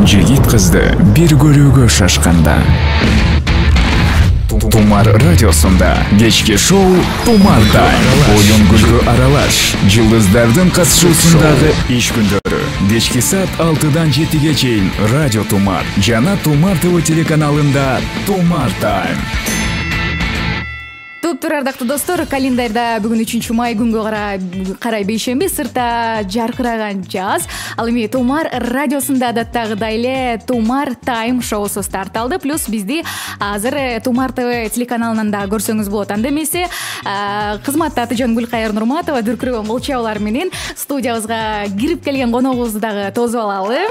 жигит кызды бир көрүүгө шашканда. Тумар радиосунда кечки шоу Тумар Тайм. Оюн күлгү аралаш, жылдыздардын катышуусундагы иш күндөрү. Кечки саат 6-дан 7-ге чейин Радио Тумар жана Тумар ТВ телеканалында Тумар Тайм. Туптур ардактуу достор, календарда бүгүн 3 май күнгө карай бейшемби сыртта жаркыраган жаз. Ал эми Тумар радиосунда адаттагыдай эле Тумар Тайм шоусу старт алды. Плюс бизди азыр Тумар ТВ телеканалынан да көрсөңүз болот. Анда эмесе кызматта Атыжан Гүлкайыр Нурматова дүркүрөгөн кол чабуулар менен студиябызга кирип келген коногубузду дагы тосуп алалы.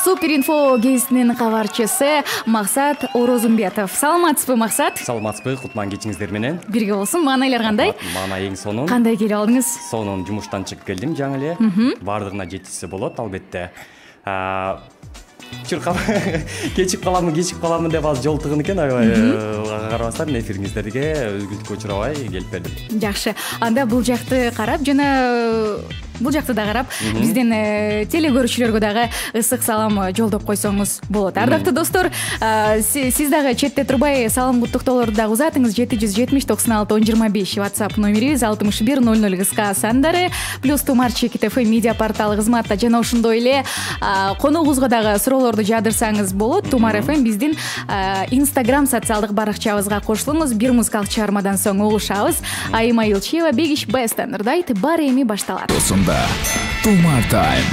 Супер инфо гезитинин кабарчысы Максат Орозумбетов. Саламатсызбы, Максат? Саламатсызбы, кутман кечиңиздер менен. Бирге болсун. Маанайлар кандай? Маана эң сонун. Кандай келип алдыңыз? Сонун жумуштан чыгып келдим жаңы эле. Бардыгына жетишсе болот, албетте. Кечип каламын деп аз жол тыгын экен, карабастан эфириңиздерге өзгүлтүккө учурабай келип бердим. Жакшы. Анда бул жакты карап жана бул жакты да карап, бизден теле көрүүчүлөргө дагы ысык салам жолдоп койсоңуз болот. Ардактуу достор, сиз дагы четте турбай салам куттуктоолорду дагы узатыңыз. 770 96 1025 WhatsApp номерибиз, 6100 кыска сандары, плюс Тумар Чекит ФМ медиа порталы кызматта жана ошондой эле коногубузга дагы суроолорду жаадырсаңыз болот. Тумар ФМ биздин Instagram социалдык баракчабызга кошулуңуз. Бир музыкалык чыгармадан соң угушабыз. Айма Илчиева, Бегиш Бестен ырдайт, бар эми башталат. Тумар Тайм.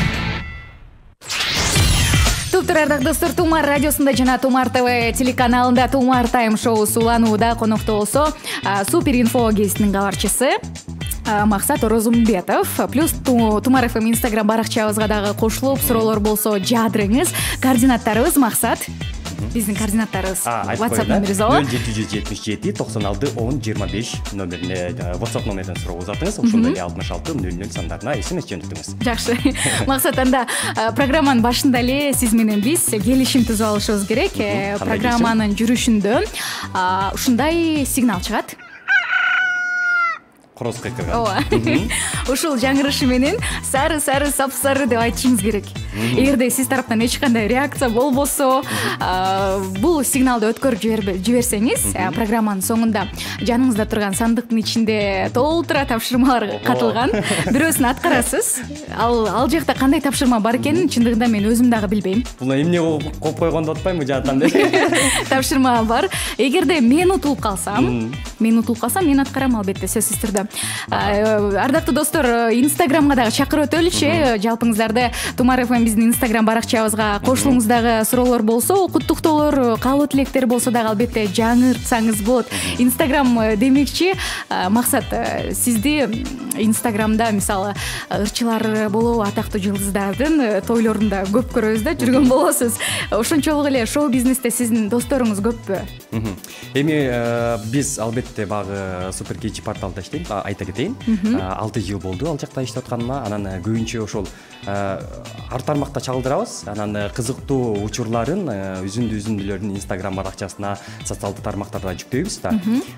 Туптур ардактуу достор, Тумар радиосунда жана Тумар ТВ телеканалында Тумар Тайм шоусу уланууда. Конокто болсо Супер инфо гезитинин кабарчысы Максат Орозумбетов. Плюс Тумар ФМ Instagram баракчабызга дагы кошулуп, суроолор болсо жаадырыңыз. Координаттарыбыз Максат. Биздин координаттарыбыз WhatsApp номерибиз 0777 96 10 25 номерине WhatsApp номерден суроо узатыңыз. Ошондой эле 66 00 сандарына SMS жөнөтүңүз. Жакшы. Максат, анда программанын башында эле сиз менен биз келишим түзүп алышыбыз керек. Программанын жүрүшүндө ушундай сигнал чыгат. Короз кыйкырган. Ооба. Ушул жаңырышы менен сары сапсары деп айтышыңыз керек. Эгерде сиз тараптан эч кандай реакция болбосо, бул сигналды өткөрүп жиберсеңиз, программанын соңунда жаныңызда турган сандыктын ичинде толтура тапшырмалар катылган. Бирөөсүн аткарасыз. Ал жакта кандай тапшырма бар экенин чындыгында мен өзүм дагы билбейм. Бул эмне коюп койгондо атпаймынбы жаатан деп. Тапшырма бар. Эгерде мен утулуп калсам, мен аткарам албетте, сөзсүз түрдө. Ардактуу достор, Инстаграмга дагы чакырып өтөлүчү. Жалпыңыздарды Тумар ФМ биздин Инстаграм баракчабызга кошулуңуз. Дагы суроолор болсо, куттуктоолор, каалоо тилектер болсо дагы албетте жаңыртсаңыз болот. Инстаграм демекчи, Максат, сизди Инстаграмда мисалы ырчылар болобу, атактуу жылдыздардын тойлорунда көп көрөбүз да, жүргөн болосуз. Ошончолук эле шоу бизнесте сиздин досторуңуз көппү? Эми биз албетте багы Супер Кечи порталда иштейм. Айта кетейин, 6 жыл болду ал жакта иштеп атканыма. Анан көбүнчө ошол ар тармакта чалдырабыз. Анан кызыктуу учурларын, үзүндүлөрүн Instagram баракчасына, социалдык тармактарда жүктөйбүз да.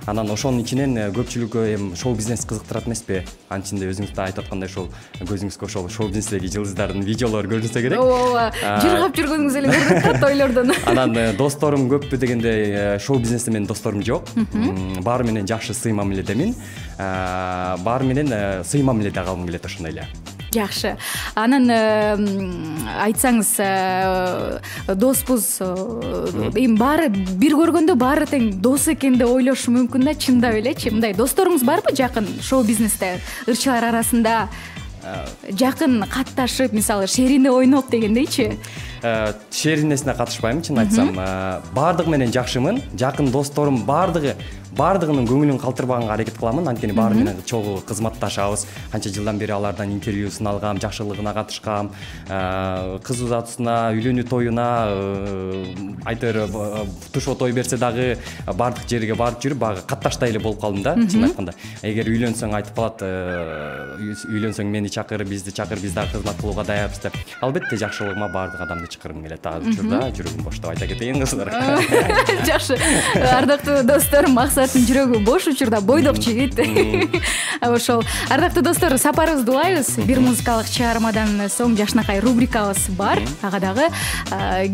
Анан ошонун ичинен көпчүлүккө эми шоу бизнес кызыктырат эмеспи? Анчында өзүңүз да айтып аткандай ошол көзүңүзгө ошол шоу бизнестеги жылдыздардын видеолору көрүнсө керек. Ооба, жыргап жүргөнүңүз эле көрүнөт да тойлордон. Анан досторум көппү дегенде шоу бизнесте менин досторум жок. Баары менен жакшы сый мамиледемин. Баары менен сый мамиледе калгым келет ошондой эле. Жакшы. Анан айтсаңыз, доспуз, эми баары бир көргөндө баары тең дос экен деп ойлошу мүмкүн да, чындап элечи. Мындай досторуңуз барбы жакын шоу бизнесте, ырчылар арасында жакын катташып, мисалы шерине ойноп дегендейчи? Шеринесине катышпайм, чын айтсам. Баардыгы менен жакшымын. Жакын досторум баардыгынын көңүлүн калтырбаганга аракет кыламын. Анткени баары менен чогуу кызматташабыз. Канча жылдан бери алардан интервьюсын алгам, жакшылыгына катышкам, кыз узатуусуна, үйлөнүү тоюна, айтыр тушо той берсе дагы баардык жерге барып жүрүп, багы катташтай эле болуп калдым да, чын айтканда. Эгер үйлөнсөң айтып калат, үйлөнсөң мени чакыр, бизди чакыр, биз дагы кызмат кылууга даярбыз деп. Албетте жакшылыгыма баардык адамды чакыргым келет. Учурда жүрүгүм бош деп айта кетейин кыздар. Жакшы. Ардактуу достор, Максат Максаттын жүрөгү бош учурда бойдок жигит. Ошол ардактуу достор, сапарыбызды улайбыз. Бир музыкалык чыгармадан соң жашынакай рубрикабыз бар. Ага дагы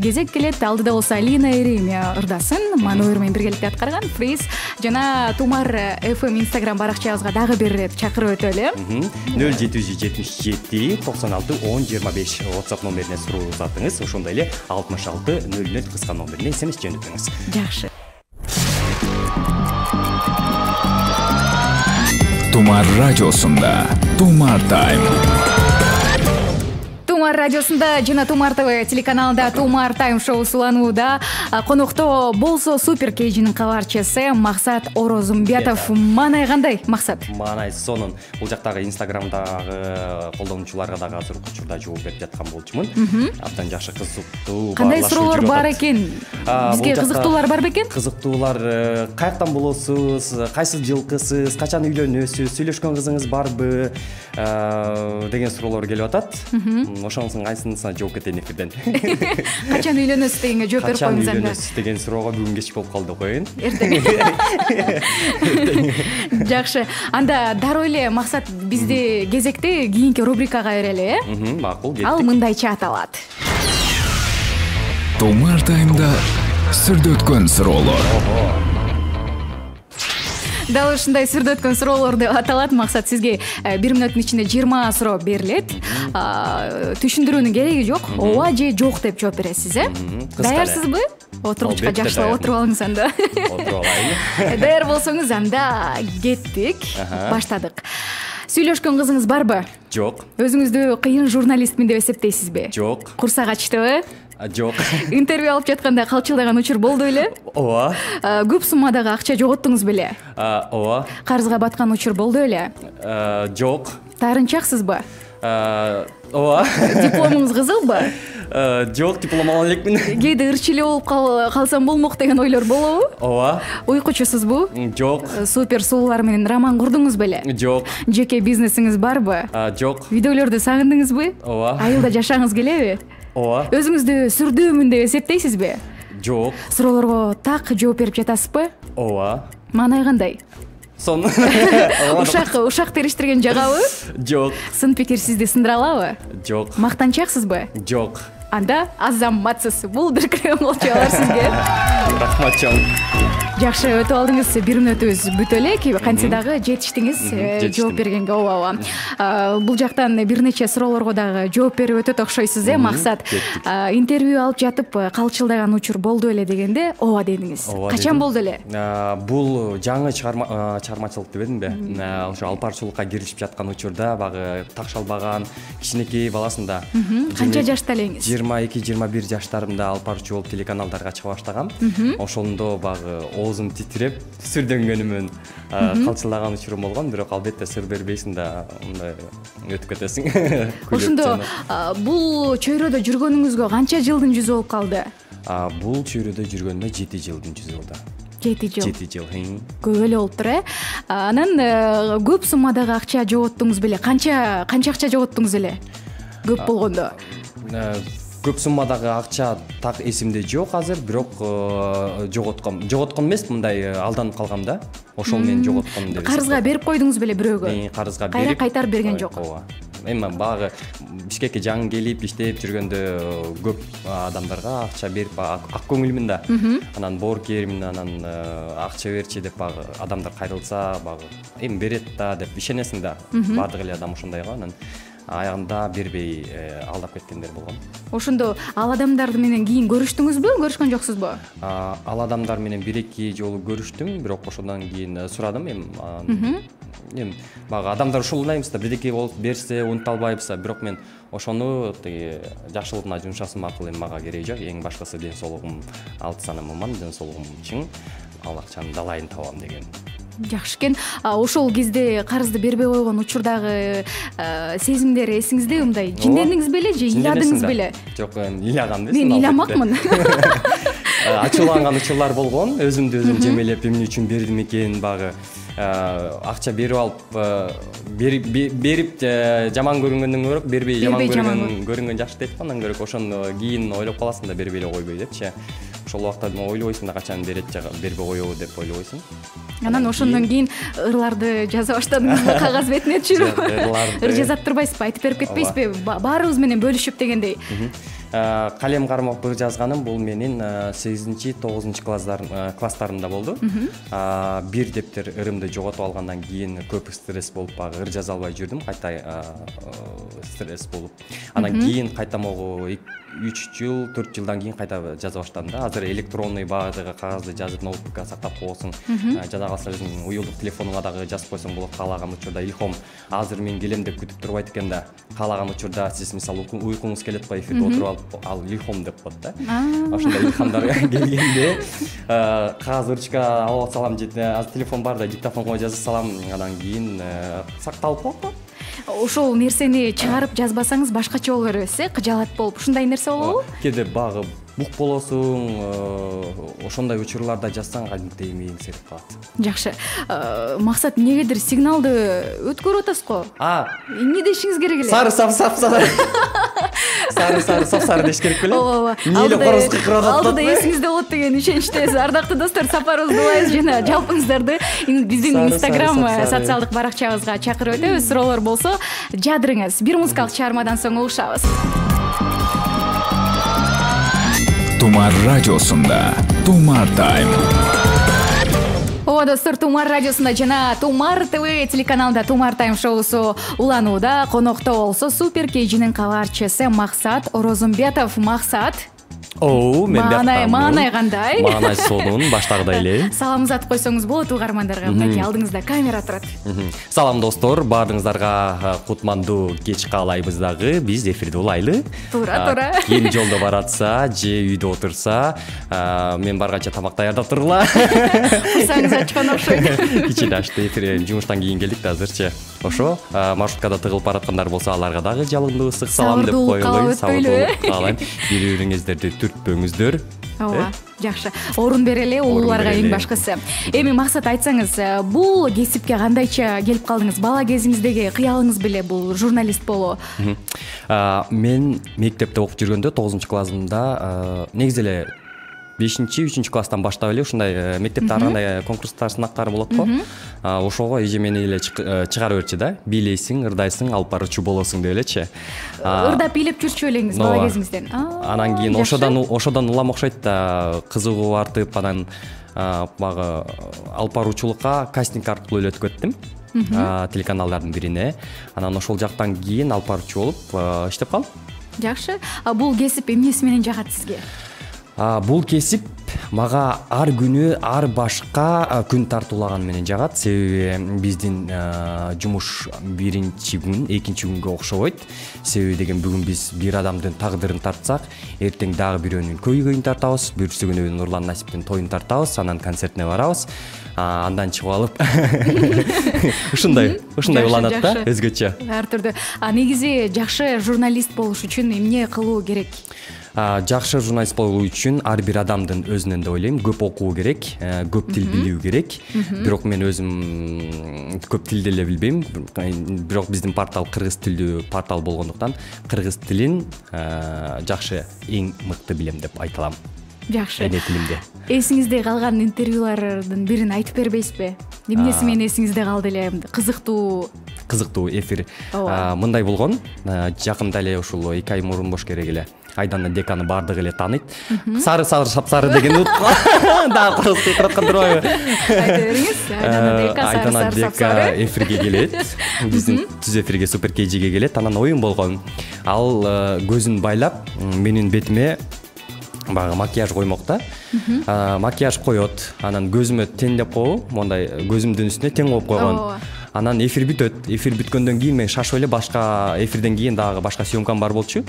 кезек келет. Алдыда болсо Алина Эремия ырдасын маневр менен биргеликте аткарган Фриз жана Тумар FM Instagram баракчабызга дагы бир ирет чакырып өтөлү. 0777 96 10 25 WhatsApp номерине суроо узатыңыз. Ошондой эле 66 00 кыска номерине SMS жөнөтүңүз. Жакшы. Тумар радиосунда Тумар Тайм. Тумар радиосунда жана Тумар ТВ телеканалында Тумар Тайм шоу суланууда. Конокто болсо супер кейжинин кабарчысы Максат Орозумбетов. Маанай кандай, Максат? Маанай сонун. Бул жактагы Инстаграмдагы колдонуучуларга дагы азыр учурда жооп берип жаткан болчумун. Абдан жакшы, кызыктуу. Кандай суроолор бар экен? Бизге кызыктуулар бар бекен? Кызыктуулар каяктан болосуз, кайсы жылкысыз, качан үйлөнөсүз, сүйлөшкөн кызыңыз барбы деген суроолор келип атат. Ошонун кайсынысына жооп кетейин эфирден. Качан үйлөнөсүз дегенге жооп берип коюңуз анда. Качан үйлөнөсүз деген суроого бүгүн кеч болуп калды коеюн. Эртең. Жакшы. Анда дароо эле Максат бизди кезекте кийинки рубрикага берели, э? Макул, кеттик. Ал мындайча аталат. Тумар Таймда сүрдө өткөн суроолор. Дал ушундай сүрдө өткөн суроолор деп аталат. Максат, сизге 1 мүнөттүн ичинде 20 суроо берилет. Түшүндүрүүнүн кереги жок. Ооба же жок деп жооп бересиз, э? Даярсызбы? Отургучка жакшылап отуруп алыңыз анда. Отуруп алайын. Даяр болсоңуз анда кеттик. Баштадык. Сүйлөшкөн кызыңыз барбы? Жок. Өзүңүздү кыйын журналистмин деп эсептейсизби? Жок. Курсак ачтыбы? Жок. Интервью алып жатканда калчылдаган учур болду беле? Ооба. Көп суммадагы акча жоготтуңуз беле? Ооба. Карызга баткан учур болду беле? Жок. Таарынчаксызбы? Ооба. Дипломуңуз кызылбы? Жок, диплом ала элекмин. Кээде ырчылуу болуп калсам болмок деген ойлор болобу? Ооба. Уйкучусузбу? Жок. Супер суулар менен роман курдуңуз беле? Жок. Жеке бизнесиңиз барбы? Жок. Видеолорду сагындыңызбы? Ооба. Айылда жашагыңыз келеби? Ооба. Өзүңүздү сүрдүүмүн деп эсептейсизби? Жок. Суроолорго так жооп берип жатасызбы? Ооба. Маанай кандай? Сон. Ушак териштирген жагабы? Жок. Сын пикир сизди сындыра алабы? Жок. Мактанчаксызбы? Жок. Анда азаматсыз. Бул бир болчу алар сизге. Рахмат чоң. Жакшы, өтүп алдыңыз. 1 мүнөтүбүз бүтө элек. Кантсе дагы жетиштиңиз жооп бергенге. Ооба. Бул жактан бир нече суроолорго дагы жооп берип өтөт окшойсуз, Максат. Интервью алып жатып калчылдаган учур болду эле дегенде ооба дедиңиз. Качан болду эле? Бул жаңы чыгармачылык дебедимби? Ошо алпарчылыкка киришип жаткан учурда багы так шалбаган кичинекей баласында. Канча жашта элеңиз? 22-21 жаштарымда алпарчы болуп телеканалдарга чыга баштагам. Ошондо багы оозум титиреп, сүрдөнгөнүмөн калчылаган учурум болгон, бирок албетте сыр бербейсиң да, мындай өтүп кетесиң. Ошондо бул чөйрөдө жүргөнүңүзгө канча жылдын жүзү болуп калды? Бул чөйрөдө жүргөнүмө 7 жылдын жүзү болду. 7 жыл. 7 жыл. Көп эле болуптур, э? Анан көп суммадагы акча жоготтуңуз беле? Канча акча жоготтуңуз эле? Көп болгондо. Көп суммадагы акча так эсимде жок азыр, бирок жоготкон эмес, мындай алданып калгам да. Ошол менен жоготкон деп. Карызга берип койдуңуз беле бирөөгө? Карызга берип. Кайтарып берген жок. Ооба. Эми багы Бишкекке жаңы келип иштеп жүргөндө көп адамдарга акча берип, ак көңүлмүн да. Анан боорукермин, анан акча берчи деп багы адамдар кайрылса, багы эми берет да деп ишенесиң да. Бардык эле адам ошондой го, анан аягында бербей алдап кеткендер болгон. Ошондо ал адамдар менен кийин көрүштүңүзбү, көрүшкөн жоксузбу? Ал адамдар менен 1-2 жолу көрүштүм, бирок ошондон кийин сурадым эми багы адамдар ушулдаймыз да, бирдеке болуп берсе унута албайбыз, бирок мен ошону жакшылыгына жумшасым аркылуу эми мага кереги жок. Эң башкысы ден соолугум, алты санамын, ден соолугум чың, ал акчанын далайын табам деген. Жакшы экен. Ошол кезде карызды бербей койгон учурдагы сезимдер эсиңиздеби? Мындай жиндендиңиз беле же ыйладыңыз беле? Жок, ыйлагам да. Мен ыйламакмын. Ачууланган учурлар болгон, өзүмдү өзүм жемелеп эмне үчүн бердим экен, багы акча берип алып берип жаман көрүнгөндөн көрө бербей жаман көрүнгөн жакшы дейт го, андан көрө ошону кийин ойлоп каласың да, бербей эле койбой депчи. ошол убакта ойлобойсуң да качан берет же бербей коебу деп ойлобойсуң. Анан ошондон кийин ырларды жаза баштадыңызбы кагаз бетине түшүрүп? Ыр жазат турбайсызбы, айтып берип кетпейсизби? Баарыбыз менен бөлүшүп дегендей. Калем кармак ыр жазганым бул менин 8-9 класстарымда болду. Бир дептер ырымды жоготуп алгандан кийин көп стресс болуп багы ыр жаза албай жүрдүм, кайта стресс болуп. Анан кийин кайта могу 3 жыл 4 жылдан кийин кайта жаза баштадым да. Азыр электронный багытыгы кагазды жазып ноутбукка сактап койсоң, жада калса өзүң уюлдук телефонуңа дагы жазып койсоң болот. Каалаган учурда илхом азыр мен келем деп күтүп турбайт экен да. Каалаган учурда сиз мисалы уйкуңуз келет го, эфирде отуруп ал илхом деп коет да. Ошондой илхамдар келгенде кагаз ручка алып салам, азыр телефон бар да, диктофонго жазып салам, анан кийин сакталып калат. Ошол нерсени чыгарып жазбасаңыз башкача боло беребиз, кыжаалат болуп. Ушундай нерсе болобу? Кээде багы бук болосуң, ошондой учурларда жазсаң кадимдей эми эңсерип калат. Жакшы. Максат, эмнегедир сигналды өткөрүп атасыз го? Эмне дешиңиз керек эле? Сары сап-сары деш керек беле? Ооба. Эмне эле короз кыйкырып атат? Алдыда эсиңизде болот деген ишеничтебиз. Ардактуу достор, сапарыбызды улайбыз жана жалпыңыздарды биздин Instagram социалдык баракчабызга чакырып өтөбүз. Суроолор болсо жадырыңыз. Бир музыкалык чыгармадан соң угушабыз. Тумар радиосунда Тумар Тайм. Ооба достор, Тумар радиосунда жана Тумар ТВ телеканалында Тумар Тайм шоусу уланууда. Конокто болсо Супер KG'нин кабарчысы Максат Орозумбетов. Максат, мен маанай кандай? Маанай сонун, баштагыдай эле. Саламыңызды атып койсоңуз болот угармандарга. Мынакей алдыңызда камера турат. Салам достор, баарыңыздарга кутмандуу кеч каалайбыз дагы. Биз эфирде улайлы. Туура. Ким жолдо баратса, же үйдө отурса, мен барганча тамак даярдап тургула. Курсаңыз ачкан окшойт. Кичине ачты, эфир жумуштан кийин келдик да азырчы. Ошо, маршруткада тыгылып бараткандар болсо, аларга дагы жалындуу ысык салам деп коелу. Сабырдуулук каалайм. Бири-бириңиздерди түртпөңүздөр. Ооба, жакшы. Орун берели улууларга эң башкысы. Эми Максат, айтсаңыз, бул кесипке кандайча келип калдыңыз? Бала кезиңиздеги кыялыңыз беле бул журналист болуу? Мен мектепте окуп жүргөндө 9-классымда негизи эле 5-3 класстан баштап эле ушундай мектепте ар кандай конкурстар, сынактар болот го. Ошого эже мени эле чыгарып берчү да. Бийлейсиң, ырдайсың, алып баруучу болосуң деп элечи. Ырдап бийлеп жүрчү элеңиз бала кезиңизден. Анан кийин ошодон улам окшойт да, кызыгуу артып, анан багы алып баруучулукка кастинг аркылуу эле өтүп кеттим. Телеканалдардын бирине. Анан ошол жактан кийин алып баруучу болуп иштеп калдым. Жакшы. Бул кесип эмнеси менен жагат сизге? Бул кесип мага ар күнү ар башка күн тартуулаган менен жагат. Себеби биздин жумуш биринчи күн, экинчи күнгө окшобойт. Себеби деген бүгүн биз бир адамдын тагдырын тартсак, эртең дагы бирөөнүн көйгөйүн тартабыз, бүрсү күнү Нурлан Насиптин тоюн тартабыз, анан концертине барабыз. Андан чыгып алып ушундай уланат да, өзгөчө. Ар түрдүү. Негизи жакшы журналист болуш үчүн эмне кылуу керек? Жакшы журналист болуу үчүн ар бир адамдын өзүнөн да ойлойм, көп окуу керек, көп тил билүү керек. Бирок мен өзүм көп тилди эле билбейм. Бирок биздин портал кыргыз тилдүү портал болгондуктан кыргыз тилин жакшы, эң мыкты билем деп айта алам. Жакшы. Эне тилимде. Эсиңизде калган интервьюлардын бирин айтып бербейсизби? Эмнеси менен эсиңизде калды эле? Кызыктуу эфир. Мындай болгон, жакында эле ушул 2 ай мурун бош керек эле. Айдана Деканы бардыгы эле тааныйт. Сары сап-сары деген дагы короз кыйкырып аткан турбайбы? Айта бериңиз. Айдана Дека эфирге келет. Биздин түз эфирге Супер KG'ге келет. Анан оюн болгон. Ал көзүн байлап менин бетиме багы макияж коймокта. Макияж коет. Анан көзүмө теңдеп коебу, мондай көзүмдүн үстүнө тең коюп койгон. Анан эфир бүтөт. Эфир бүткөндөн кийин мен шашып эле башка эфирден кийин дагы башка съемкам бар болчу.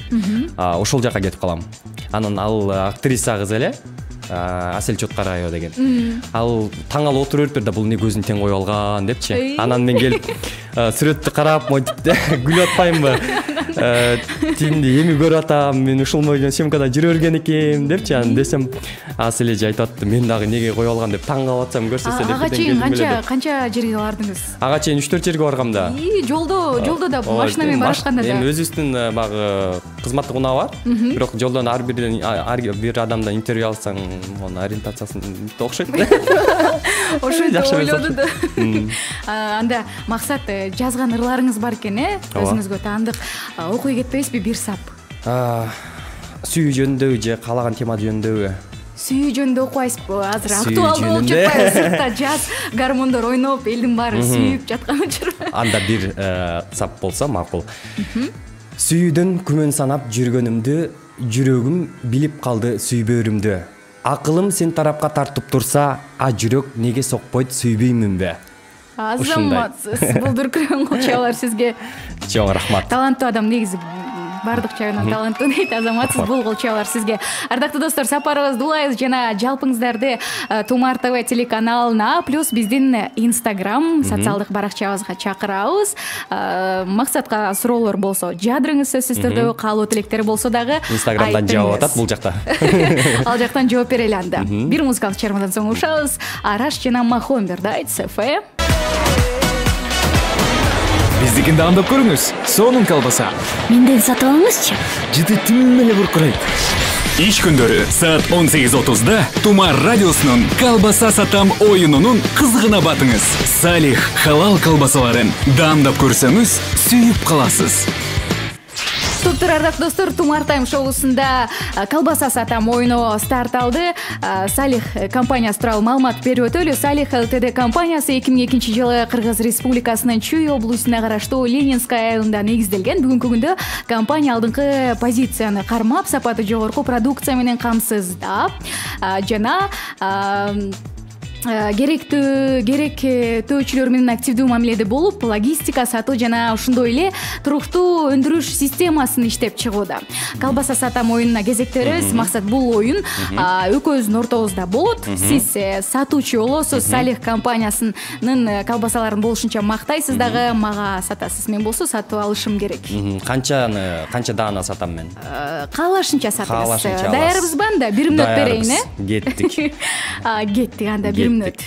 Ошол жака кетип калам. Анан ал актриса кыз эле, Асель Чоткараева деген. Ал таң алып отуруп бериптир да, бул эмне көзүн тең коюп алган депчи. Анан мен келип сүрөттү карап, моинтип күлүп атпаймынбы? Тинди эми көрүп атам, мен ушул бойдон съемкада жүрө берген экенмин депчи, анан десем, Асел эже айтып атты, мен дагы неге кое алган деп таң калып атсам көрсөтсө деп. Ага чейин канча жерге бардыңыз? Ага чейин 3-4 жерге баргам да. Жолдо да машина менен барышканда да. Эми өзүбүздүн багы кызматтык унаа бар. Бирок жолдон ар бир адамдан интервью алсаң, анын ориентациясын окшойт. Ошентип ойлоду да. Анда максат жазган ырларыңыз бар экен, өзүңүзгө таандык. Окуй кетпейсизби бир сап? Сүйүү жөнүндөгү же каалаган тема жөнүндөгү? Сүйүү жөнүндө окубайсызбы? Азыр актуалдуу болуп жатпайбы? Сыртта жаз, гармондор ойноп, элдин баары сүйүп жаткан учур. Анда бир сап болсо макул. Сүйүүдөн күмөн санап жүргөнүмдү, жүрөгүм билип калды сүйбөрүмдү. Акылым сен тарапка тартып турса, жүрөк неге сокпойт сүйбөймүнбү? Азаматсыз. Бул дүркүрөгөн кылчалар сизге. Чоң рахмат. Таланттуу адам негизи бардык жагынан таланттуу дейт. Азаматсыз бул кылчалар сизге. Ардактуу достор, сапарыбызды улайбыз жана жалпыңыздарды Тумар ТВ телеканалына плюс биздин Instagram социалдык баракчабызга чакырабыз. Максатка суроолор болсо жадырыңыз, сөзсүз түрдө каалоо тилектери болсо дагы Instagramдан жаап атат бул жакта. Ал жактан жооп берели анда. Бир музыкалык чыгармадан соң ушабыз. Араш жана Махомбер дайт СФ. Биздикин даамдап көрүңүз. Сонун колбаса. Менден сатып алыңызчы. Жыты тим эле буркурайт. Иш күндөрү саат 18:30да Тумар радиосунун колбаса сатам оюнунун кызыгына батыңыз. Салих халал колбасаларын даамдап көрсөңүз, сүйүп каласыз. Топтор, ардактуу достор, Тумар Тайм шоусунда колбаса сатам оюну старт алды. Салих компаниясы тууралуу маалымат берип өтөлү. Салих ЛТД компаниясы 2002 жылы Кыргыз Республикасынын Чүй облусуна караштуу Ленинская айылында негизделген. Бүгүнкү күндө компания алдыңкы позицияны кармап, сапаты жогорку продукция менен камсыздап жана керектөөчүлөр менен активдүү мамиледе болуп, логистика, сатуу жана ошондой эле туруктуу өндүрүш системасын иштеп чыгууда. Колбаса сатам оюнуна кезектериз. Максат, бул оюн экөөбүздүн ортобузда болот. Сиз сатуучу болосуз, Салих компаниясынын колбасаларын болушунча мактайсыз дагы, мага сатасыз. Мен болсо сатып алышым керек. Канча даана сатам мен? Каалашынча сатыңыз. Даярбызбы анда? Бир мүнөт берейин, Кеттик. Кеттик анда, бир мүнөт.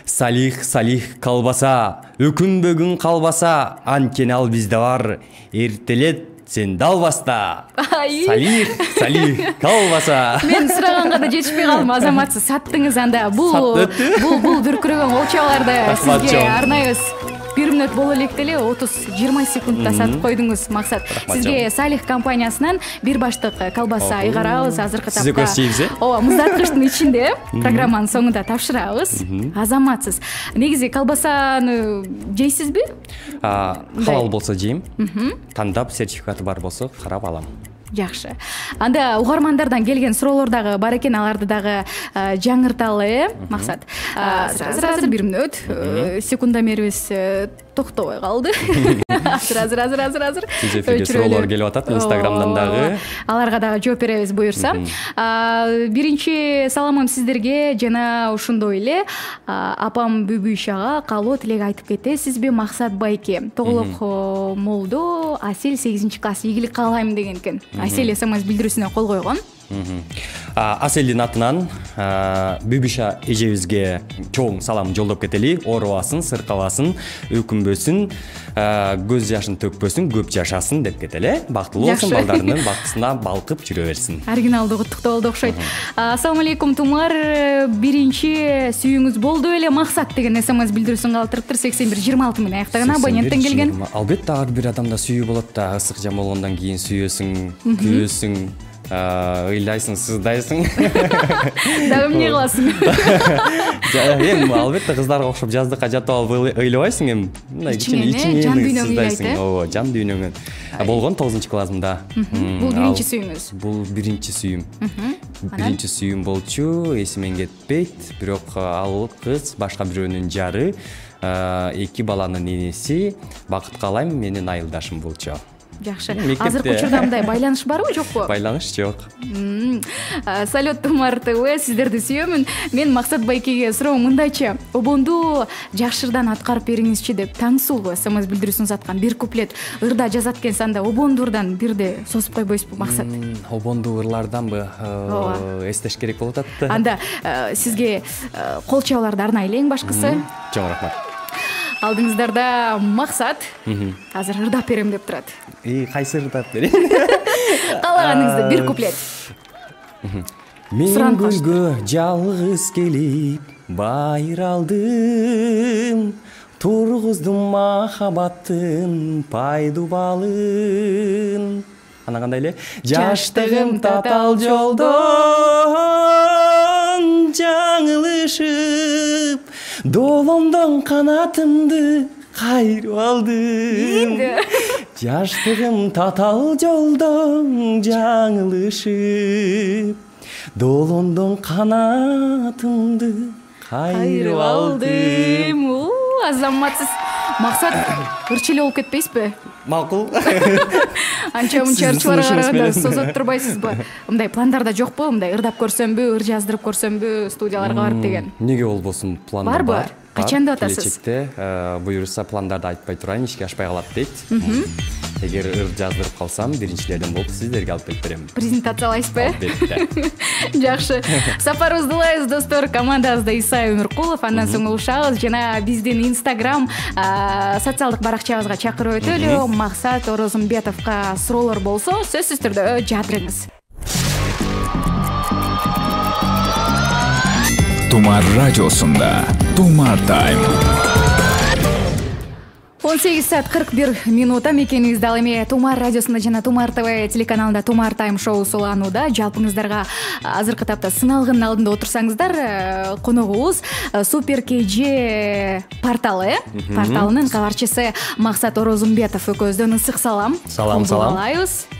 Салих колбаса, өкүнбөгүн колбаса, анткени ал бизде бар. Эртелет сен далбаста. Салих колбаса. Мен сураганга да жетишпей калдым. Азаматсыз саттыңыз анда. Бул дүркүрөгөн колчаларды сизге арнайбыз. Бир мүнөт боло элек деле 30-20 секундта сатып койдуңуз. Максат, сизге Салих компаниясынан бир баштык колбаса айгарабыз азыркы тапта. Сизге көрсөтөбүз, Ооба, муздаткычтын ичинде программанын соңунда тапшырабыз. Азаматсыз. Негизи колбасаны жейсизби? Халал болсо жейм. Тандап сертификаты бар болсо карап алам. Жакшы. Анда угармандардан келген суроолор дагы бар экен, аларды дагы жаңырталы, Максат. Азыр бир мүнөт. Секундомерибиз токтобой калды. Азыр. Сизге суроолор келип атат Instagramдан дагы. Аларга дагы жооп беребиз буюрса. Биринчи саламым сиздерге жана ошондой эле апам Бүбүшага каалоо тилек айтып кетесизби? Максат Байке, Тоголок молдо, Асел 8-класс ийгилик каалайм деген экен. Асел СМС билдирүүсүнө кол койгон. Аселдин атынан Бүбүша эжебизге чоң салам жолдоп кетели. Оорубасын, сыркабасын, өкүнбөсүн, көз жашын төкпөсүн, көп жашасын деп кетели. Бактылуу болсун, балдарынын бактысына балкып жүрө берсин. Оригиналдуу куттуктоо болду окшойт. Ассалам алейкум, Тумар. Биринчи сүйүүңүз болду эле, Максат деген СМС билдирүүсүн калтырыптыр. 8126 менен аяктаган абоненттен келген. Албетте ар бир адамда сүйүү болот да. Ысык жам болгондон кийин сүйөсүң, күйөсүң. Ыйлайсың, сыздайсың. Дагы эмне кыласың? Эми албетте кыздарга окшоп жаздыкка жатып алып ыйлабайсың эми. Мындай кичине жан дүйнөңдү ыйлайсың. Ооба, жан дүйнөңөн. Болгон 9-классымда. Бул биринчи сүйүүңүз. Бул биринчи сүйүүм. Биринчи сүйүүм болчу, эсимен кетпейт. Бирок ал кыз башка бирөөнүн жары, 2 баланын энеси. Бакыт каалайм, менин айылдашым болчу. Жакшы. Мектепте. Азыркы учурда мындай байланыш барбы, жокпу? Байланыш жок. Салют, Тумар ТВ, сиздерди сүйөмүн. Мен Максат байкеге суроом мындайча. Обонду жакшырдан аткарып бериңизчи деп таңсуу СМС билдирүүсүн аткан бир куплет ырда жазат экенсиз, анда обондурдан бирде созуп койбойсузбу, Максат? Обонду ырларданбы эстеш керек болуп атат. Анда сизге кол чабууларды арнайлы эң башкысы. Чоң рахмат. Алдыңыздарда Максат азыр ырдап берем деп турат. Кайсы ырдап берейин? Каалаганыңызды бир куплет. Мен гүлгө жалгыз келип байыралдым, тургуздум махабаттын пайдубалын. Ана кандай эле? Жаштыгым татал жолдон жаңылышып, доломдон канатымды кайрып алдым. Жаштыгым татал жолдон жаңылышып, доломдон канатымды кайрып алдым. Азаматсыз. Максат ырчы эле болуп кетпейсизби? Макул. Анча мынча ырчыларга караганда созот турбайсызбы? Мындай пландарда жокпу? Мындай ырдап көрсөмбү, ыр жаздырып көрсөмбү, студияларга барып деген? Эмнеге болбосун, планда Барбы? бар. Качан деп атасыз? Келечекте буюрса пландарды айтпай турайын, ишке ашпай калат дейт. Эгер ыр жаздырып калсам, биринчилерден болуп сиздерге алып келип берем. Презентациялайсызбы? Албетте. Жакшы. Сапарыбызды улайбыз, достор. Командабызда Исай Өмүркулов, андан соң улушабыз жана биздин Instagram социалдык баракчабызга чакырып өтөлү. Максат Орозумбетовго суроолор болсо, сөзсүз түрдө жаадырыңыз. Тумар радиосунда Тумар Тайм. 18 саат 41 минута мекенибизде. Ал эми Тумар радиосунда жана Тумар ТВ телеканалында Тумар Тайм шоусу уланууда. Жалпыңыздарга азыркы тапта сыналгынын алдында отурсаңыздар, коногубуз Супер KG порталы, порталынын кабарчысы Максат Орозумбетов экөөбүздөн ысык салам. Салам.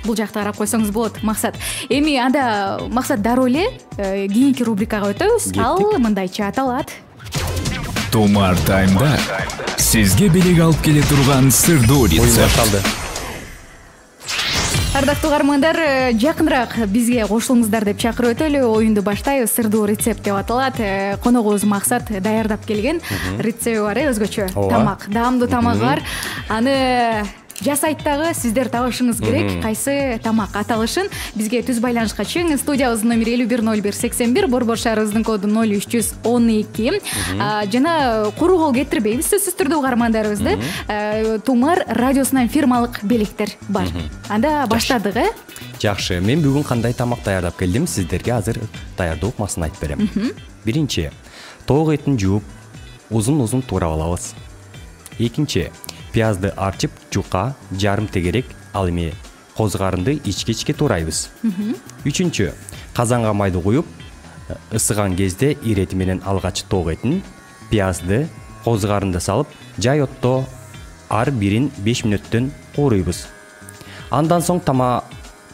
Бул жакта карап койсоңуз болот, Максат. Эми анда Максат дароо эле кийинки рубрикага өтөбүз. Ал мындайча аталат. Тумар Таймда сизге белек алып келе турган сырдуу рецепт. Ардактуу угармандар, жакыныраак бизге кошулуңуздар деп чакырып өтөлү. Оюнду баштайбыз. Сырдуу рецепт деп аталат. Коногубуз Максат даярдап келген рецепти бар, өзгөчө тамак, даамдуу тамак бар. Аны жасайт дагы, сиздер табышыңыз керек. Кайсы тамак аталышын бизге түз байланышка чыгыңыз. Студиябыздын номери 510181, Борбор шаарыбыздын коду 0312. Жана куру кол кетирбейбиз сөзсүз түрдө угармандарыбызды. Тумар радиосунан фирмалык белектер бар. Анда баштадык, Жакшы, мен бүгүн кандай тамак даярдап келдим, сиздерге азыр даярдоо ыкмасын айтып берем. Биринчи, тоок этин жууп, узун-узун туурап алабыз. Экинчи, пиязды арчып, жука, жарым тегерек, ал эми козгарынды ичке-ичке туурайбыз. Үчүнчү, казанга майды куюп, ысыган кезде ирети менен алгач тоок этин, пиязды, козгарынды салып, жай отто ар бирин 5 мүнөттөн кууруйбуз. Андан соң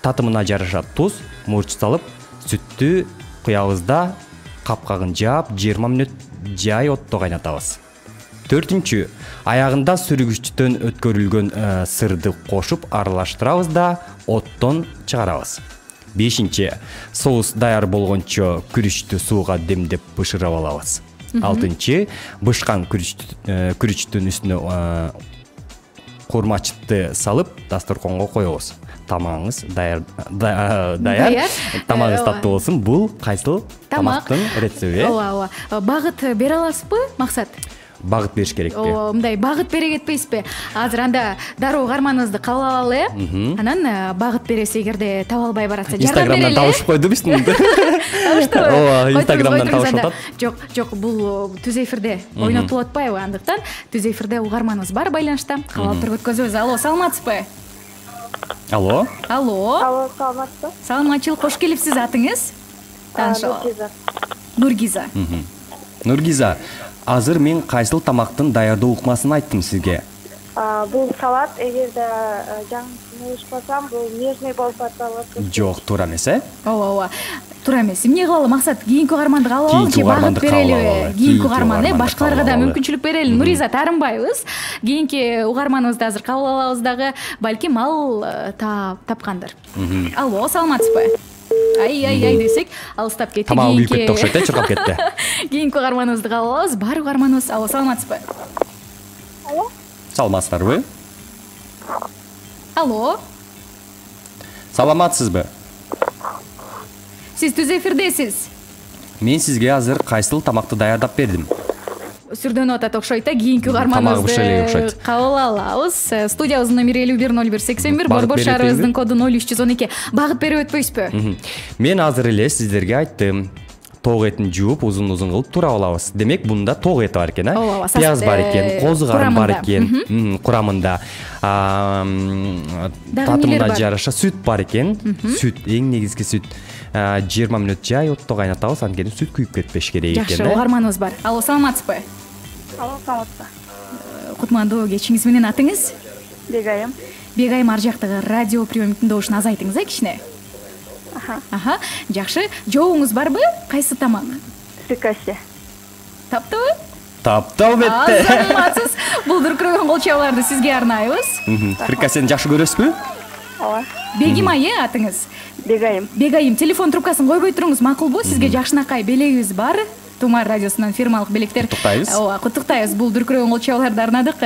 татымына жараша туз, мурч салып, сүттү куябыз да капкагын жаап 20 мүнөт жай отто кайнатабыз. Төртүнчү, аягында сүрүгүчтөн өткөрүлгөн сырды кошуп аралаштырабыз да оттон чыгарабыз. Бешинчи, соус даяр болгончо күрүчтү сууга демдеп бышырап алабыз. Алтынчы, бышкан күрүчтүн үстүнө курмачты салып, дасторконго коебуз. Тамагыңыз даяр. Тамагыңыз таттуу болсун. Бул кайсыл тамактын рецепти? Ооба. Багыт бере аласызбы, Максат? Багыт бериш керекпи? Мындай багыт бере кетпейсизби? Азыр анда дароо угарманыңызды кабыл алалы. Анан багыт береси эгерде таба албай баратса, жардам берели. Инстаграмдан табышып койду биз. Табыштыбы? Ооба, Инстаграмдан табышып атат. Жок, бул түз эфирде ойнотулуп атпайбы? Андыктан түз эфирде угарманыбыз бар байланышта. Кабыл туруп өткөзөбүз. Алло, саламатсызбы? Алло, саламатсызбы? Саламатчылык, кош келипсиз. Атыңыз? Нургиза. Нургиза, азыр мен кайсыл тамактын даярдоо ыкмасын айттым сизге. Бул салат, эгерде жаңысын уюшпасам, бул нежный болуп аталат. Жок, туура эмес, э? ооба туура эмес. Эмне кылалы максат, кийинки угарманды кабыл алалы же багып угарманды берелиби? кабыл алалы. Кийинки угарман Кийинки башкаларга да угарманды мүмкүнчүлүк берели. Нуриза таарынбайбыз. Кийинки угарманыбызды азыр кабыл алабыз дагы. Балким ал тапкандыр. Алло, саламатсызбы? Ай десек, алыстап кетти. Тамагы күйүп кетти окшойт, чуркап кетти. Кийинки угарманыбызды кабыл алабыз. Бар угарманыбыз. Алло, саламатсызбы? Алло? Саламатсыздарбы? Алло, Саламатсызбы? сиз түз эфирдесиз. Мен сизге азыр кайсыл тамакты даярдап бердим? Сүрдөнүп атат окшойт, кийинки Тамагы бышай эле угарманыбызды окшойт. кабыл алабыз. Студиябыздын номери 510181, Багыт Борбор берип шаарыбыздын өтпөйбү? коду 0312. Багыт берип өтпөйсүзбү? Мен азыр эле сиздерге айттым. Тоок этин жууп, узун кылып турап алабыз. Демек, бунда тоок эти бар экен, Ооба, пияз бар экен, козу карын бар курамында. экен, курамында. Татымына бар? жараша сүт бар экен. Сүт, эң негизги сүт. 20 мүнөт жай отто кайнатабыз, анткени сүт күйүп кетпеш керек Жакшы, экен. угарманыбыз бар. Алло, саламатсызбы? Алло, саламатсызбы? Кутмандуу кечиңиз менен атыңыз? Бегайым. Бегайым, ар жактагы радио приёмник тыңдоошун азайтыңыз, кичине. Аха, жакшы. Жообуңуз барбы? Кайсы тамак? Фрикасе. Таптыбы? Тапты албетте. Саламатсыз. Бул дүркүрөгөн кол чабууларды сизге арнайбыз. Фрикасени жакшы көрөсүзбү? Ооба. Бегим айы атыңыз? Бегайым. Бегайым, телефон трубкасын койбой туруңуз, макулбу? Сизге жакшынакай белегибиз бар. Тумар радиосунан фирмалык белектер. Куттуктайбыз. Ооба, куттуктайбыз. Бул дүркүрөгөн кол чабууларды арнадык.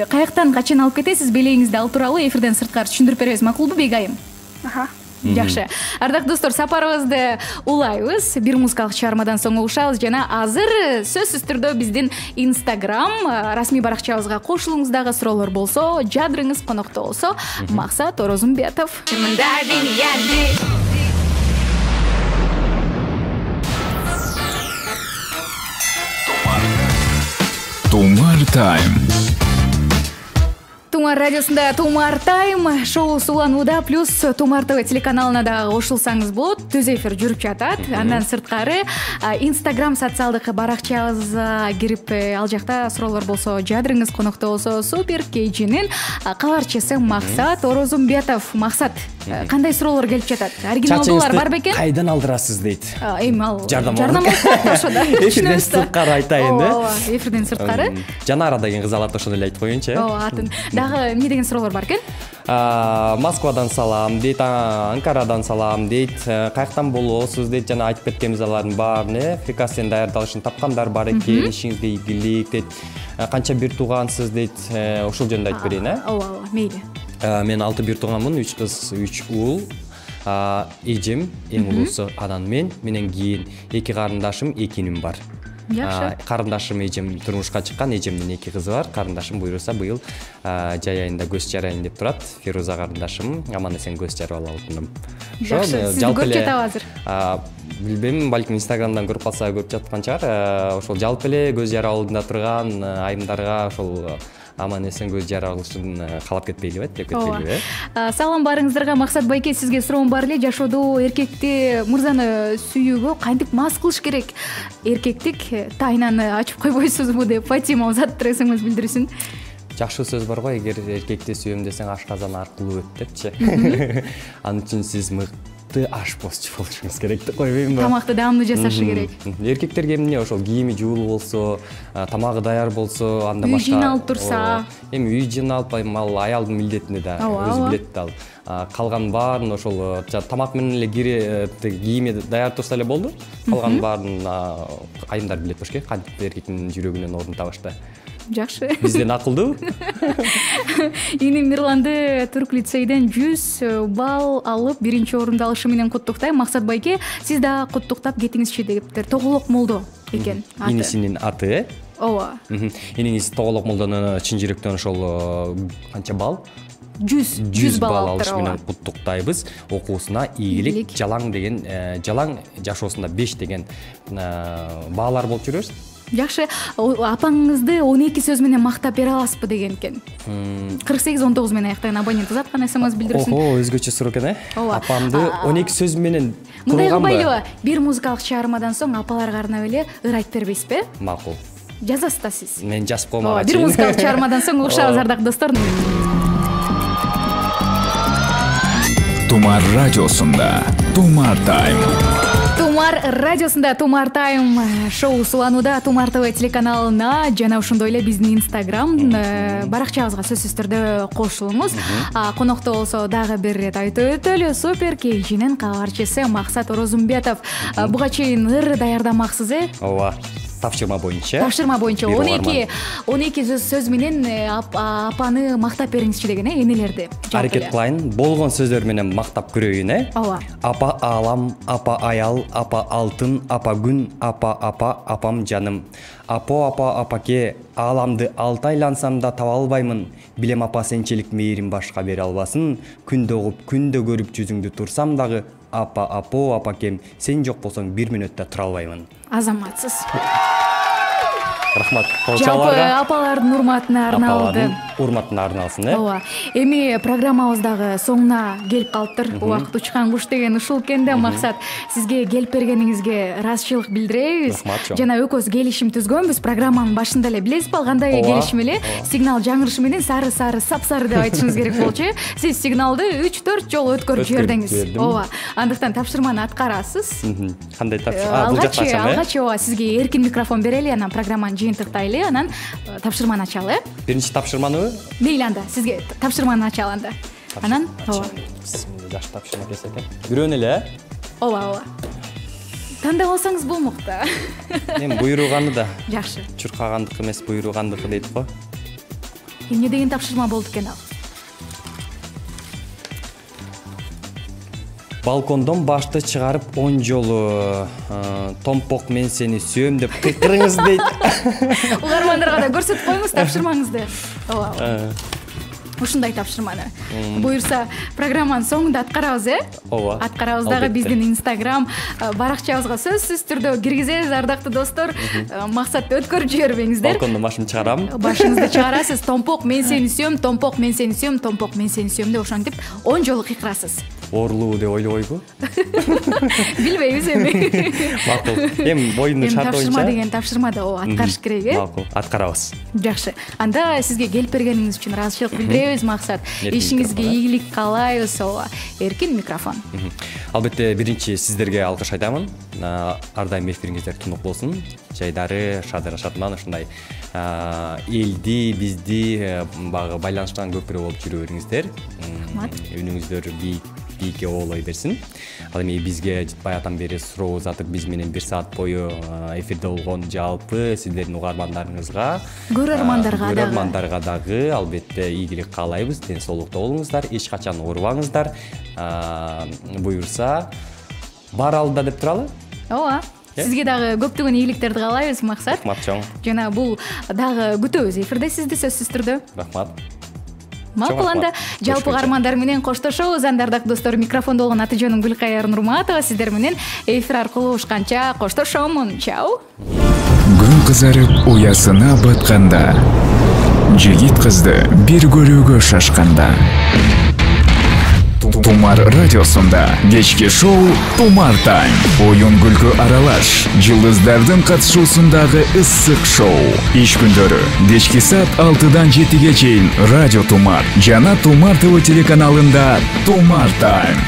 Каяктан качан алып кетесиз? Белегиңизди ал тууралуу эфирден сырткары түшүндүрүп беребиз. Макулбу, Бегайым? Аха. Жакшы. Ардактуу достор, сапарыбызды улайбыз. Бир музыкалык чыгармадан соң угушабыз жана азыр сөзсүз түрдө биздин Instagram расмий баракчабызга кошулуңуз. Дагы суроолор болсо, жадырыңыз конокто болсо, Максат Орозумбетов. Тумар тайм. Тумар радиосунда Тумар тайм шоусу уланууда, плюс Тумар ТВ телеканалына да кошулсаңыз болот. Түз эфир жүрүп жатат. Андан сырткары Instagram социалдык баракчабызга кирип, ал жакта суроолор болсо, жадырыңыз конокто болсо, Супер KG'нин кабарчысы Максат Орозумбетов. Максат, кандай суроолор келип жатат? Оригиналдуулар бар бекен? Кайдан алдырасыз дейт. Эми ал Жардам болуп ошодо. Эфирден сырткары айтайын, Ооба, эфирден сырткары. Жанара деген кыз алат, ошону эле айтып коеюнчу. Ооба, атын. Дагы эмне деген суроолор бар экен? Москвадан салам дейт, Анкарадан салам дейт, каяктан болосуз дейт, жана айтып кеткенбиз алардын баарын, фрикасени даярдалышын тапкандар бар экен, ишиңизге ийгилик дейт. Канча бир туугансыз дейт, ошол жөнүндө айтып берейин, Ооба, мейли. Мен 6 бир тууганмын, 3 кыз, 3 уул. Эжем эң улуусу, анан менен кийин 2 карындашым, 2 иним бар. Жакшы. Карындашым эжем турмушка чыккан, эжемдин 2 кызы бар. Карындашым буйруса быйыл жай айында көз жарайын деп турат. Фируза карындашым аман эсен көз жарып алып отундум. Жакшы, сизди көрүп жатабы азыр? Билбейм, балким Instagramдан көрүп калса көрүп жаткан чыгар. Ошол жалпы эле көз жарып алдында турган айымдарга ошол аман эсен көз жарып алышын каалап кетпейлиби, деп кетпейлиби? Салам барыңыздарга. Максат байке, сизге суроом бар эле. Жашоодо эркекти, мырзаны сүйүүгө кантип мас кылыш керек? Эркектик тайнаны ачып койбойсузбу деп Фатима узаттыр, эсиңиз билдирсин. Жакшы сөз бар го, эгер эркекти сүйөм десең ашказан аркылуу өт депчи. Ал үчүн сиз мыкты ашпозчу болушуңуз керек деп койбоймунбу? Тамакты даамдуу жасашы керек. Эркектерге эмне, ошол кийими жуулуу болсо, тамагы даяр болсо, анда башка. Үй жыйналып турса. Эми үй жыйналып, ал аялдын милдетине да, өзү билет да ал. Калган баарын ошол тамак менен эле кийими даяр турса эле болду. Калган баарын айымдар билет болуш керек, кантип эркектин жүрөгүнөн орун табыш да. Жакшы. Бизден акылдуу. Иним Мирланды Түрк лицейден 100 балл алып, 1-орунду алышы менен куттуктайм. Максат байке, сиз да куттуктап кетиңизчи дептир. Тоголок молдо экен аты. Инисинин аты. Ооба. Иниңиз Тоголок молдону чын жүрөктөн ошол канча балл? 100 балл алыш менен куттуктайбыз. Окуусуна ийгилик, жалаң деген, жалаң жашоосунда 5 деген баалар болуп жүрөбүз. Жакшы, апаңызды 12 сөз менен мактап бере аласызбы деген экен. 48-19 менен аяктаган абонент узаткан, эсемес билдирсин. Ого, өзгөчө суроо экен, Апамды 12 сөз менен мындай курганбы? кылбайлыбы? Бир музыкалык чыгармадан соң апаларга арнап эле ыр айтып бербейсизби? Макул. жазасыз да сиз. Мен жазып коймогон. Бир музыкалык чыгармадан соң угушабыз ардактуу достор. Тумар радиосунда Тумар Тайм. Тумар радиосунда Тумар Тайм шоу уланууда. Тумар ТВ телеканалына жана ошондой эле биздин Instagram баракчабызга сөзсүз түрдө кошулуңуз. Конокто болсо дагы бир ирет айтып өтөлү. Супер KG'нин кабарчысы Максат Орозумбетов. Буга чейин ыр даярдамаксыз, Ооба. Тапшырма боюнча 12 сөз менен апаны мактап бериңизчи деген, энелерди. Аракет кылайын. Болгон сөздөр менен мактап көрөйүн, Ооба. Апа алам, апа аял, апа алтын, апа күн, апа апам жаным. Апа апаке, аламды алты айлансам да таба албаймын. Билем апа сенчелик мээрин башка бере албасын. Күндө угуп, күндө көрүп жүзүңдү турсам дагы, апакем, сен жок болсоң 1 мүнөттө тура албаймын. Азаматсыз. Рахмат. Жалпы апалардын урматына арналды. Урматына арналсын, Ооба. Эми программабыздагы соңуна келип калыптыр. Убакыт учкан куш деген ушул экен да, Максат. Сизге келип бергениңизге ыраазычылык билдиребиз. Жана экөөбүз келишим түзгөнбүз. Программанын башында эле билесизби, кандай келишим эле? Сигнал жаңырышы менен сары сапсары деп айтышыңыз керек болчу. Сиз сигналды 3-4 жолу өткөрүп жибердиңиз. Ооба. Андыктан тапшырманы аткарасыз. Кандай тапшырма? Бул жакта ачам, Алгач сизге эркин микрофон берели, анан программаны жыйынтыктайлы, анан тапшырманы ачалы. Биринчи тапшырманы Мейли анда, сизге тапшырманы ачалы анда. Анан, ооба. Жакшы тапшырма келсе экен. Бирөөнү эле, Ооба. Тандап алсаңыз болмок да. Мен буйруганы да. Жакшы. Чуркагандык эмес, буйругандык дейт го. Эмне деген тапшырма болду экен ал? Балкондон башты чыгарып 10 жолу томпок мен сени сүйөм деп кыйкырыңыз дейт. Угармандарга да көрсөтүп коюңуз тапшырмаңызды. Ооба. Ушундай тапшырманы. Буюрса, программанын соңунда аткарабыз, Ооба. Аткарабыз дагы биздин Instagram баракчабызга сөзсүз түрдө киргизебиз, ардактуу достор. Максатты өткөрүп жибербеңиздер. Балкондон башымды чыгарам. Башыңызды чыгарасыз. Томпок мен сени сүйөм, томпок мен сени сүйөм, томпок мен сени сүйөм деп ошентип 10 жолу кыйкырасыз. Орлуу деп ойлобойбу? Билбейбиз эми. Макул. Эми боюнун шарты боюнча. Тапшырма деген тапшырмада аткарыш керек, Макул. Аткарабыз. Жакшы. Анда сизге келип бергениңиз үчүн ыраазычылык билдиребиз, Максат. Ишиңизге ийгилик каалайбыз. Эркин микрофон. Албетте биринчи сиздерге алкыш айтамын. Ар дайым эфириңиздер тунук болсун. Жайдары, шадыра-шатман ушундай элди, бизди багы байланыштан көпүрө болуп жүрө бериңиздер. Үнүңүздөр бийикке оолой берсин. Ал эми бизге баягыдан бери суроо узатып, биз менен 1 саат бою эфирде болгон жалпы сиздердин угармандарыңызга, көрөрмандарга дагы албетте ийгилик каалайбыз. Ден соолукта болуңуздар, эч качан оорубаңыздар. Буюрса, бар алда деп туралы. Ооба. Сизге дагы көптөгөн ийгиликтерди каалайбыз, Максат. Рахмат чоң. Жана бул дагы күтөбүз эфирде сизди сөзсүз түрдө. Рахмат. Макул, анда жалпы угармандар менен коштошобуз. Ардактуу достор, микрофондо болгон Атыжаным Гүлкайыр Нурматова сиздер менен эфир аркылуу ушканча коштошомун. Чао. Күн кызарып уясына батканда, жигит кызды бир көрүүгө шашканда. Тумар радиосунда кечки шоу Тумар Тайм. Оюн күлкү аралаш, жылдыздардын катышуусундагы ысык шоу. Иш күндөрү кечки саат 6-дан 7-ге чейин Радио Тумар жана Тумар ТВ телеканалында Тумар Тайм.